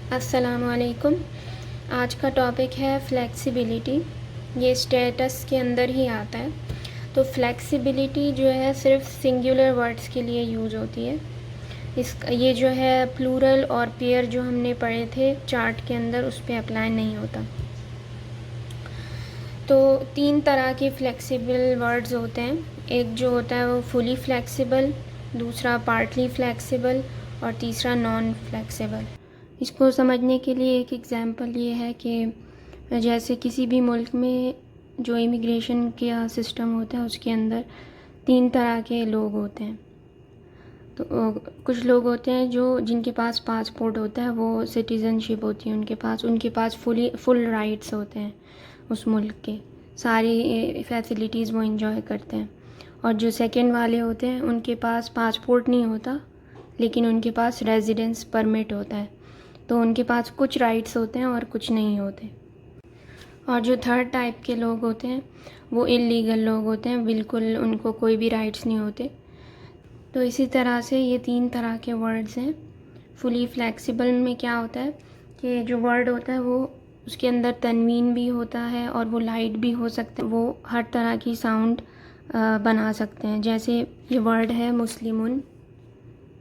अस्सलामुअलैकुम। आज का टॉपिक है फ्लेक्सिबिलिटी। ये स्टेटस के अंदर ही आता है। तो फ्लेक्सिबिलिटी जो है सिर्फ सिंगुलर वर्ड्स के लिए यूज़ होती है। ये जो है प्लूरल और पेयर जो हमने पढ़े थे चार्ट के अंदर, उस पर अप्लाई नहीं होता। तो 3 तरह के फ्लेक्सिबल वर्ड्स होते हैं। एक जो होता है वो फुली फ्लेक्सिबल, दूसरा पार्टली फ्लेक्सिबल और तीसरा नॉन फ्लेक्सिबल। इसको समझने के लिए एक एग्ज़ाम्पल ये है कि जैसे किसी भी मुल्क में जो इमिग्रेशन का सिस्टम होता है उसके अंदर 3 तरह के लोग होते हैं। तो कुछ लोग होते हैं जिनके पास पासपोर्ट होता है, वो सिटीज़नशिप होती है उनके पास फुल राइट्स होते हैं उस मुल्क के, सारी फैसिलिटीज़ वो एंजॉय करते हैं। और जो सेकंड वाले होते हैं उनके पास पासपोर्ट नहीं होता, लेकिन उनके पास रेजिडेंस परमिट होता है। तो उनके पास कुछ राइट्स होते हैं और कुछ नहीं होते। और जो थर्ड टाइप के लोग होते हैं वो इल्लीगल लोग होते हैं, बिल्कुल उनको कोई भी राइट्स नहीं होते। तो इसी तरह से ये 3 तरह के वर्ड्स हैं। फुली फ्लेक्सिबल में क्या होता है कि जो वर्ड होता है वो उसके अंदर तनवीन भी होता है और वो लाइट भी हो सकते हैं, वो हर तरह की साउंड बना सकते हैं। जैसे ये वर्ड है मुस्लिमुन,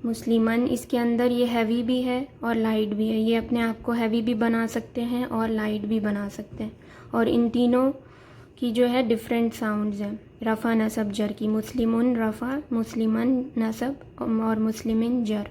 मुस्लिमन, इसके अंदर ये हैवी भी है और लाइट भी है। ये अपने आप को हैवी भी बना सकते हैं और लाइट भी बना सकते हैं। और इन तीनों की जो है डिफरेंट साउंड्स हैं, रफ़ा नसब जर की। मुस्लिमुन रफ़ा, मुस्लिमन नसब और मुस्लिमिन जर।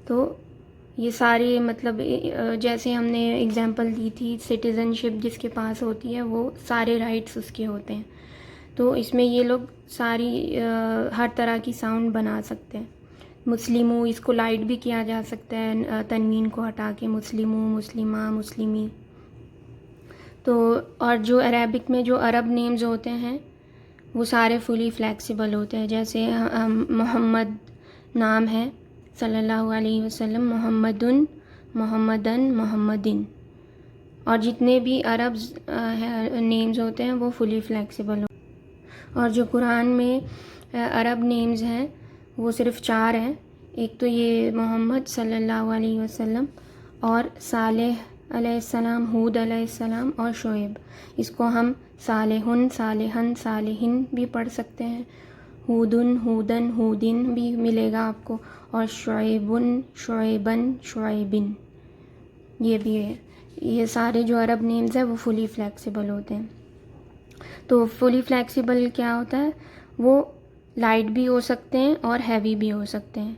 तो ये सारे मतलब जैसे हमने एग्जांपल दी थी, सिटीज़नशिप जिसके पास होती है वो सारे राइट्स उसके होते हैं। तो इसमें ये लोग सारी हर तरह की साउंड बना सकते हैं। मुस्लिमू, इसको लाइट भी किया जा सकता है तनवीन को हटा के, मुस्लिमू, मुस्लिमा, मुस्लिमी। तो और जो अरेबिक में जो अरब नेम्स होते हैं वो सारे फुली फ्लेक्सिबल होते हैं। जैसे मोहम्मद नाम है, सल्लल्लाहु अलैहि वसल्लम, मोहम्मदुन, मोहम्मदन, मोहम्मदिन। और जितने भी अरब नेम्स होते हैं वो फुली फ्लेक्सिबल होते हैं। और जो कुरान में अरब नेम्स हैं वो सिर्फ 4 हैं। एक तो ये मोहम्मद सल्लल्लाहु अलैहि वसल्लम, और सालेह अलैहिस्सलाम, हूद अलैहिस्सलाम और शोएब। इसको हम सालेहुन, सालेहन, सालेहिन भी पढ़ सकते हैं। हूदुन, हूदन, हूदिन भी मिलेगा आपको। और शुएबुन, शुएबन, शुएबिन, ये भी है। ये सारे जो अरब नेम्स हैं वो फुली फ्लेक्सिबल होते हैं। तो फुली फ्लेक्सिबल क्या होता है, वो लाइट भी हो सकते हैं और हैवी भी हो सकते हैं।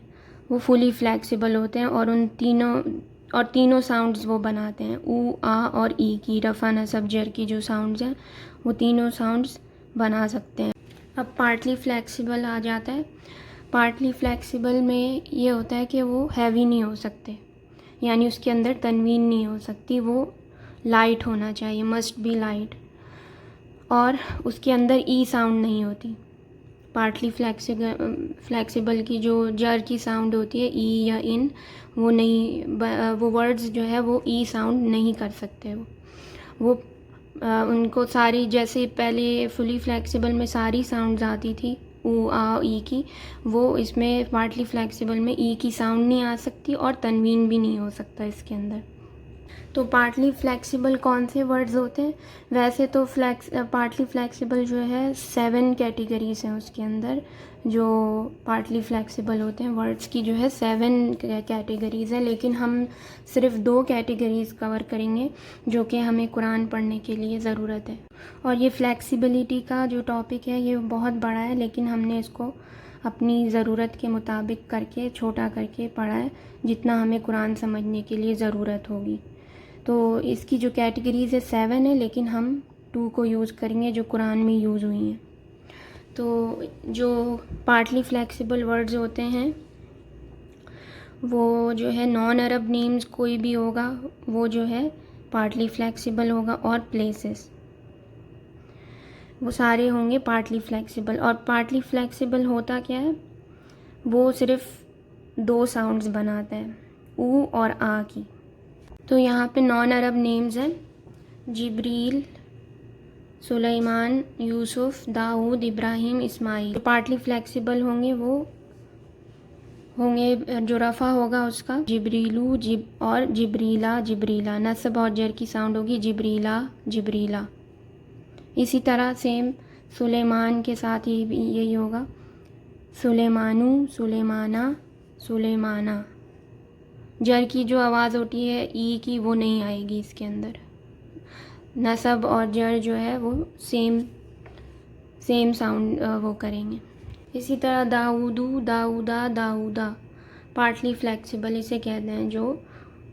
वो फुली फ्लेक्सिबल होते हैं और तीनों साउंड्स वो बनाते हैं। ऊ, आ और ई की, रफ़ा नसब जर की जो साउंड्स हैं वो तीनों साउंड्स बना सकते हैं। अब पार्टली फ्लेक्सिबल आ जाता है। पार्टली फ्लेक्सिबल में ये होता है कि वो हैवी नहीं हो सकते, यानी उसके अंदर तनवीन नहीं हो सकती, वो लाइट होना चाहिए, मस्ट बी लाइट। और उसके अंदर ई साउंड नहीं होती। पार्टली फ्लेक्सिबल की जो जर की साउंड होती है, ई या इन, वो नहीं, वो वर्ड्स जो है वो ई साउंड नहीं कर सकते। वो उनको सारी, जैसे पहले फुली फ्लेक्सिबल में सारी साउंड्स आती थी ऊ, आ, ई की, वो इसमें पार्टली फ्लेक्सिबल में ई की साउंड नहीं आ सकती और तनवीन भी नहीं हो सकता इसके अंदर। तो पार्टली फ्लेक्सिबल कौन से वर्ड्स होते हैं? वैसे तो पार्टली फ्लेक्सिबल जो है 7 कैटेगरीज हैं उसके अंदर। जो पार्टली फ्लेक्सिबल होते हैं वर्ड्स की जो है 7 कैटेगरीज हैं, लेकिन हम सिर्फ 2 कैटेगरीज कवर करेंगे जो कि हमें कुरान पढ़ने के लिए ज़रूरत है। और ये फ्लेक्सिबिलिटी का जो टॉपिक है ये बहुत बड़ा है, लेकिन हमने इसको अपनी ज़रूरत के मुताबिक करके, छोटा करके पढ़ा है, जितना हमें कुरान समझने के लिए ज़रूरत होगी। तो इसकी जो कैटेगरीज है 7 है, लेकिन हम 2 को यूज़ करेंगे जो कुरान में यूज़ हुई हैं। तो जो पार्टली फ्लेक्सिबल वर्ड्स होते हैं वो जो है नॉन अरब नेम्स कोई भी होगा वो जो है पार्टली फ्लेक्सिबल होगा, और प्लेसेस, वो सारे होंगे पार्टली फ्लेक्सिबल। और पार्टली फ्लेक्सिबल होता क्या है, वो सिर्फ 2 साउंड्स बनाता है, ऊ और आ की। तो यहाँ पे नॉन अरब नेम्स हैं, जिब्रील, सुलेमान, यूसुफ, दाऊद, इब्राहिम, इस्माइल। जो पार्टली फ्लेक्सिबल होंगे वो होंगे, जो रफ़ा होगा उसका जिब्रीलू और जिब्रीला जिब्रीला, नस्ब और जर की साउंड होगी जिब्रीला जिब्रीला। इसी तरह सेम सुलेमान के साथ यही होगा, सुलेमानू सुलेमाना सुलेमाना। जर की जो आवाज़ होती है ई की वो नहीं आएगी इसके अंदर। नस्ब और जर जो है वो सेम साउंड वो करेंगे। इसी तरह दाऊदू दाऊदा दाऊदा, पार्टली फ्लेक्सिबल इसे कहते हैं, जो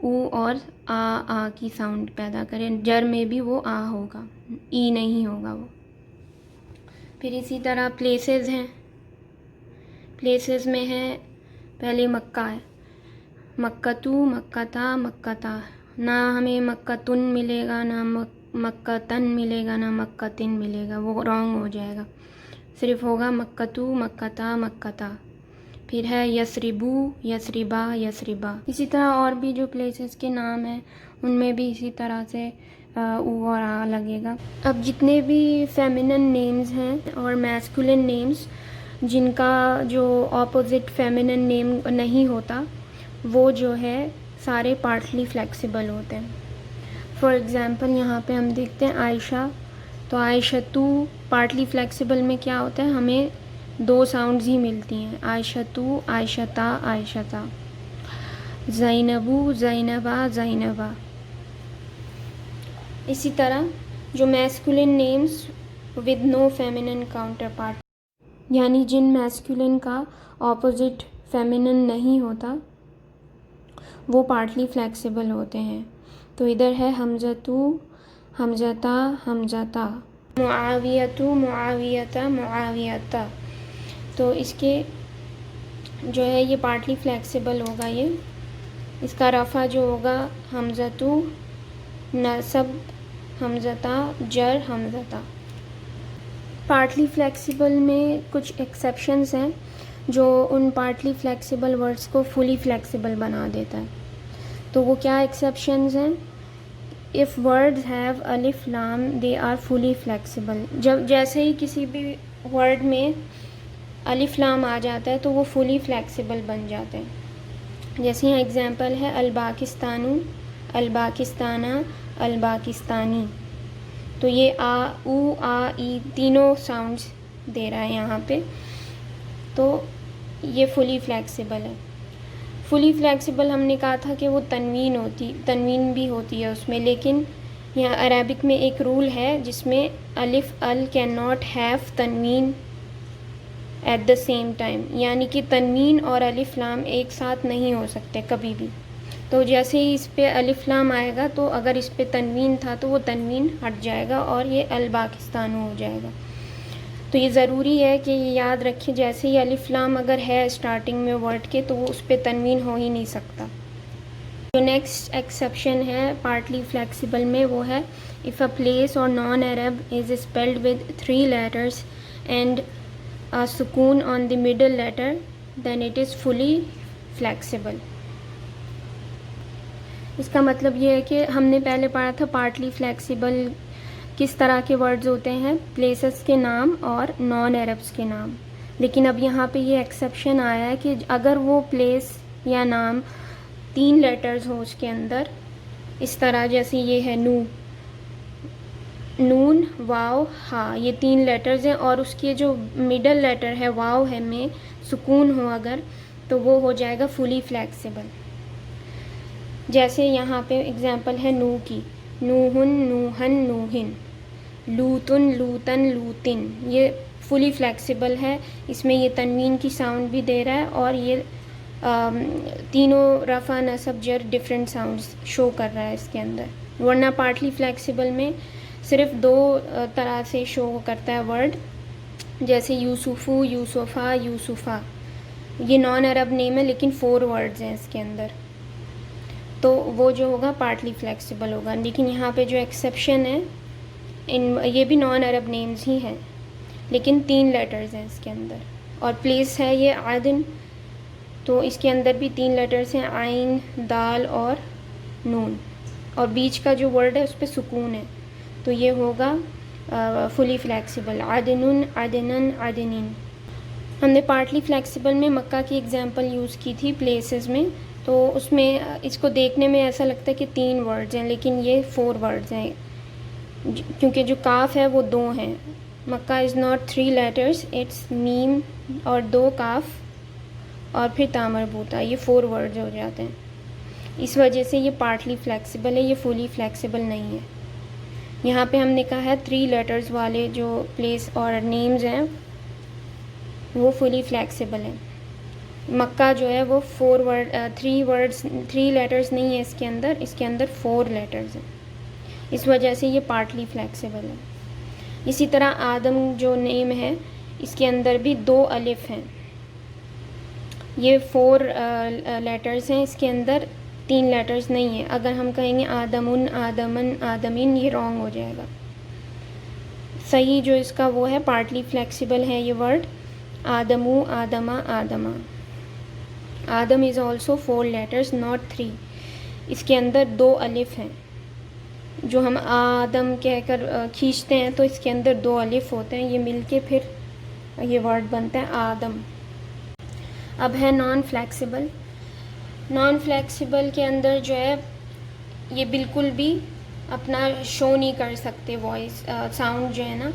ऊ और आ की साउंड पैदा करें। जर में भी वो आ होगा, ई नहीं होगा वो। फिर इसी तरह प्लेसेस हैं। प्लेसेस में है पहले मक्का है, मक्कतू मक्कता मक्कता। ना हमें मक्कतुन मिलेगा, ना मक्कतन मिलेगा, ना मक्कतिन मिलेगा, वो रॉन्ग हो जाएगा। सिर्फ होगा मक्कतू मक्कता मक्कता। फिर है यसरिबू यसरिबा यसरिबा। इसी तरह और भी जो प्लेसेस के नाम हैं उनमें भी इसी तरह से ऊ और आ लगेगा। अब जितने भी फेमिनिन नेम्स हैं और मैस्कुलिन नेम्स जिनका जो ऑपोजिट फेमिनिन नेम नहीं होता, वो जो है सारे पार्टली फ्लेक्सिबल होते हैं। फॉर एग्ज़ाम्पल यहाँ पे हम देखते हैं आयशा, तो आयशतू पार्टली फ्लेक्सिबल में क्या होता है, हमें दो साउंड्स ही मिलती हैं, आयशतू आयशता आयशता। ज़ैनबू ज़ैनबा ज़ैनबा। इसी तरह जो masculine names with no feminine counter part, यानी जिन मैस्कुलिन का ऑपोजिट फेमिनिन नहीं होता, वो पार्टली फ्लेक्सिबल होते हैं। तो इधर है हमज़तू हमज़ता हमज़ता, मुआवियतू मुआवियता मुआवियता। तो इसके जो है ये पार्टली फ्लेक्सिबल होगा। ये इसका रफ़ा जो होगा हमज़तू, नसब हमज़ता, जर हमज़ता। पार्टली फ्लेक्सिबल में कुछ एक्सेप्शंस हैं जो उन पार्टली फ्लेक्सिबल वर्ड्स को फुली फ्लेक्सिबल बना देता है। तो वो क्या एक्सेप्शंस हैं? इफ़ वर्ड्स हैव अलिफ लाम दे आर फुली फ्लेक्सिबल। जब जैसे ही किसी भी वर्ड में अलिफ लाम आ जाता है तो वो फुली फ्लेक्सिबल बन जाते हैं। जैसे यहाँ एग्जांपल है अलबाकिस्तानू अलबाकिस्ताना अलबाकिस्तानी। तो ये आ ऊ आ ई तीनों साउंड्स दे रहा है यहाँ पे, तो ये फुली फ्लेक्सिबल है। फुली फ्लेक्सिबल हमने कहा था कि वो तनवीन भी होती है उसमें, लेकिन यहाँ अरबिक में एक रूल है जिसमें अलिफ अल कैन नॉट हैव तनवीन एट द सेम टाइम, यानी कि तनवीन और अलिफ लाम एक साथ नहीं हो सकते कभी भी। तो जैसे ही इस पे अलिफ लाम आएगा तो अगर इस पे तनवीन था तो वो तनवीन हट जाएगा और ये अलबाकिस्तान हो जाएगा। तो ये ज़रूरी है कि ये याद रखें, जैसे ही अलिफ लाम अगर है स्टार्टिंग में वर्ड के तो वो उस पे तनवीन हो ही नहीं सकता। जो नेक्स्ट एक्सेप्शन है पार्टली फ्लेक्सिबल में वो है इफ़ अ प्लेस और non Arab is spelled with 3 letters and a सुकून on the middle letter then it is fully flexible। इसका मतलब ये है कि हमने पहले पढ़ा था पार्टली फ्लेक्सिबल किस तरह के वर्ड्स होते हैं, प्लेसेस के नाम और नॉन अरब्स के नाम। लेकिन अब यहाँ पे ये एक्सेप्शन आया है कि अगर वो प्लेस या नाम 3 लेटर्स हो उसके अंदर, इस तरह जैसे ये है नून वाव हा, ये 3 लेटर्स हैं और उसके जो मिडल लेटर है वाव है में सुकून हो अगर, तो वो हो जाएगा फुली फ्लेक्सिबल। जैसे यहाँ पे एग्जांपल है नू की, नूहुन नूहन नूहिन, लूतुन लूतन लूतिन, ये फुली फ्लेक्सिबल है। इसमें ये तनवीन की साउंड भी दे रहा है और ये तीनों रफ़ा नसब जर डिफरेंट साउंड्स शो कर रहा है इसके अंदर। वरना पार्टली फ्लेक्सिबल में सिर्फ 2 तरह से शो करता है वर्ड, जैसे यूसुफू यूसुफा यूसुफा। ये नॉन अरब नेम है लेकिन 4 वर्ड्स हैं इसके अंदर, तो वो जो होगा पार्टली फ्लेक्सिबल होगा। लेकिन यहाँ पे जो एक्सेप्शन है ये भी नॉन अरब नेम्स ही हैं लेकिन 3 लेटर्स हैं इसके अंदर। और प्लेस है ये आदिन, तो इसके अंदर भी 3 लेटर्स हैं, आइन दाल और नून, और बीच का जो वर्ड है उस पर सुकून है, तो ये होगा फुली फ्लेक्सिबल, आदिनुन आदिनन आदिनिन। हमने पार्टली फ्लेक्सिबल में मक्का की एग्जांपल यूज़ की थी प्लेसेस में, तो उसमें इसको देखने में ऐसा लगता है कि 3 वर्ड्स हैं, लेकिन ये 4 वर्ड्स हैं, क्योंकि जो काफ है वो 2 हैं। Makkah is not 3 letters, it's मीम और 2 काफ और फिर तामरबूता, ये 4 वर्ड्स हो जाते हैं। इस वजह से ये पार्टली फ्लेक्सिबल है, ये फुली फ्लेक्सिबल नहीं है। यहाँ पे हमने कहा है 3 लेटर्स वाले जो प्लेस और नेम्स हैं वो फुली फ्लेक्सिबल है। मक्का जो है वो 3 लेटर्स नहीं है इसके अंदर 4 लेटर्स हैं, इस वजह से ये पार्टली फ्लेक्सिबल है। इसी तरह आदम जो नेम है इसके अंदर भी 2 अलिफ हैं, ये 4 लेटर्स हैं, इसके अंदर 3 लेटर्स नहीं है। अगर हम कहेंगे आदमुन, आदमन, आदमिन, ये रॉन्ग हो जाएगा। सही जो इसका वो है पार्टली फ्लेक्सिबल है ये वर्ड आदमू, आदमा, आदमा। आदम इज़ ऑल्सो 4 लेटर्स नॉट 3, इसके अंदर 2 अलिफ हैं। जो हम आदम कहकर खींचते हैं तो इसके अंदर 2 अलिफ होते हैं, ये मिलके फिर ये वर्ड बनता है आदम। अब है नॉन फ्लेक्सिबल। नॉन फ्लेक्सिबल के अंदर जो है ये बिल्कुल भी अपना शो नहीं कर सकते, वॉइस साउंड जो है ना,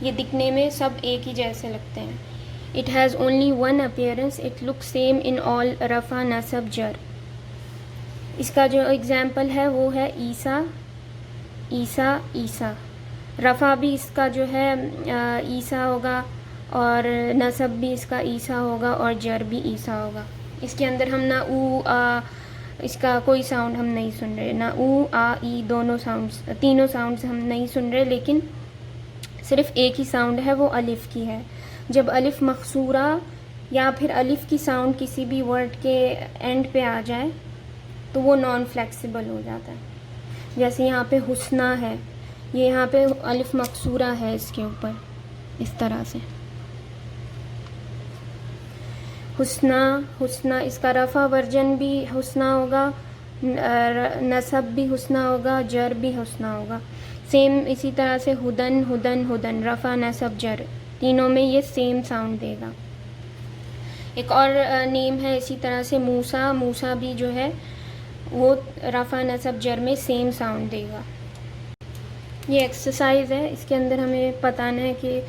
ये दिखने में सब एक ही जैसे लगते हैं। It has only 1 appearance, it look same in all रफ़ा, नसब, जर। इसका जो एग्ज़ाम्पल है वो है ईसा, ईसा, ईसा। रफ़ा भी इसका जो है ईसा होगा और नसब भी इसका ईसा होगा और जर भी ईसा होगा। इसके अंदर हम ना ऊ आ इसका कोई साउंड हम नहीं सुन रहे, ना ऊ आ ई दोनों साउंड्स, तीनों साउंड्स हम नहीं सुन रहे, लेकिन सिर्फ एक ही साउंड है, वो अलिफ की है। जब अलिफ मकसूरा या फिर अलिफ की साउंड किसी भी वर्ड के एंड पे आ जाए तो वो नॉन फ्लेक्सिबल हो जाता है। जैसे यहाँ पे हुस्ना है, ये यहाँ पे अलिफ मकसूरा है इसके ऊपर, इस तरह से हुस्ना, हुस्ना। इसका रफ़ा वर्जन भी हुस्ना होगा, नसब भी हुस्ना होगा, जर भी हुस्ना होगा। सेम इसी तरह से हुदन, हुदन, हुदन, रफ़ा, नसब, जर, तीनों में ये सेम साउंड देगा। एक और नेम है इसी तरह से मूसा, मूसा भी जो है वो रफ़ा, नसब, जर में सेम साउंड देगा। ये एक्सरसाइज है, इसके अंदर हमें बताना है कि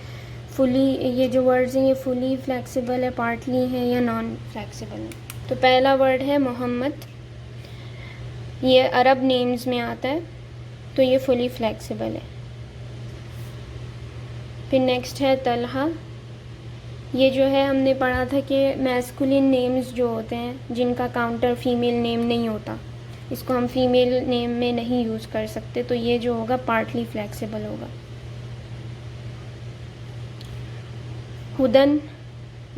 फुली ये जो वर्ड्स हैं ये फुली फ्लेक्सिबल है, पार्टली है या नॉन फ्लेक्सिबल है। तो पहला वर्ड है मोहम्मद, ये अरब नेम्स में आता है तो ये फुली फ्लेक्सिबल है। फिर नेक्स्ट है तलहा, ये जो है हमने पढ़ा था कि मैस्कुलिन नेम्स जो होते हैं जिनका काउंटर फीमेल नेम नहीं होता, इसको हम फीमेल नेम में नहीं यूज़ कर सकते, तो ये जो होगा पार्टली फ्लेक्सिबल होगा। हुदन,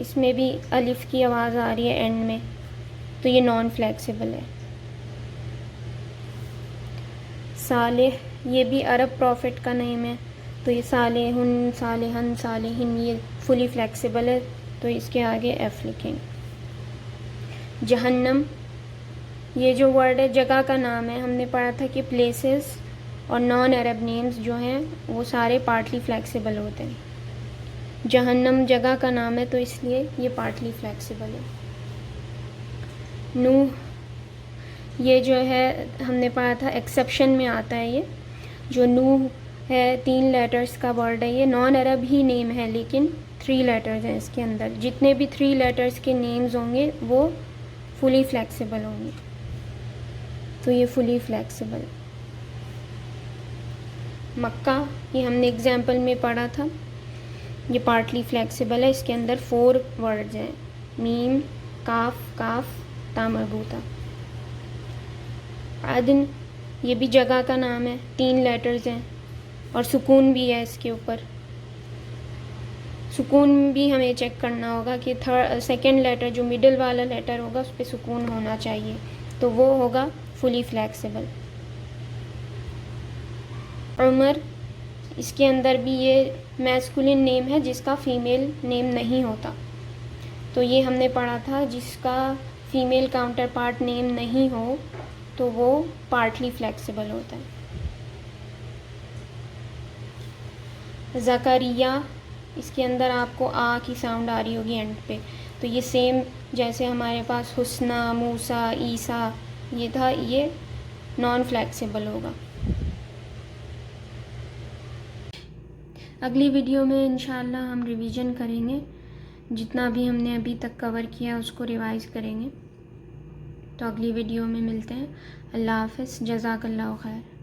इसमें भी अलिफ की आवाज़ आ रही है एंड में, तो ये नॉन फ्लेक्सिबल है। सालेह, ये भी अरब प्रॉफिट का नेम है, तो ये सालेहुन, सालेहन, सालेहिन, ये फुली फ्लेक्सिबल है, तो इसके आगे एफ लिखेंगे। जहन्नम, ये जो वर्ड है जगह का नाम है, हमने पढ़ा था कि प्लेसेस और नॉन अरब नेम्स जो हैं वो सारे पार्टली फ्लेक्सिबल होते हैं। जहन्नम जगह का नाम है तो इसलिए ये पार्टली फ्लेक्सिबल है। नूह, ये जो है हमने पढ़ा था एक्सेप्शन में आता है, ये जो नूह है 3 लेटर्स का वर्ड है, ये नॉन अरब ही नेम है लेकिन 3 लेटर्स हैं इसके अंदर। जितने भी 3 लेटर्स के नेम्स होंगे वो फुली फ्लेक्सिबल होंगे, तो ये फुली फ्लेक्सिबल। मक्का, ये हमने एग्जाम्पल में पढ़ा था, ये पार्टली फ्लेक्सिबल है, इसके अंदर 4 वर्ड्स हैं, मीम, काफ, काफ, ता मरबूता। अदन, ये भी जगह का नाम है, 3 लेटर्स हैं और सुकून भी है इसके ऊपर। सुकून भी हमें चेक करना होगा कि सेकंड लेटर जो मिडिल वाला लेटर होगा उस पर सुकून होना चाहिए, तो वो होगा फुली फ्लेक्सिबल। उमर, इसके अंदर भी ये मैस्कुलिन नेम है जिसका फीमेल नेम नहीं होता, तो ये हमने पढ़ा था जिसका फीमेल काउंटर पार्ट नेम नहीं हो तो वो पार्टली फ्लेक्सिबल होता है। ज़करिया, इसके अंदर आपको आ की साउंड आ रही होगी एंड पे। तो ये सेम जैसे हमारे पास हुस्ना, मूसा, ईसा ये था, ये नॉन फ्लेक्सिबल होगा। अगली वीडियो में इंशाल्लाह हम रिवीजन करेंगे, जितना भी हमने अभी तक कवर किया उसको रिवाइज़ करेंगे। तो अगली वीडियो में मिलते हैं। अल्लाह हाफ़िज़, जज़ाकल्लाहु खैर।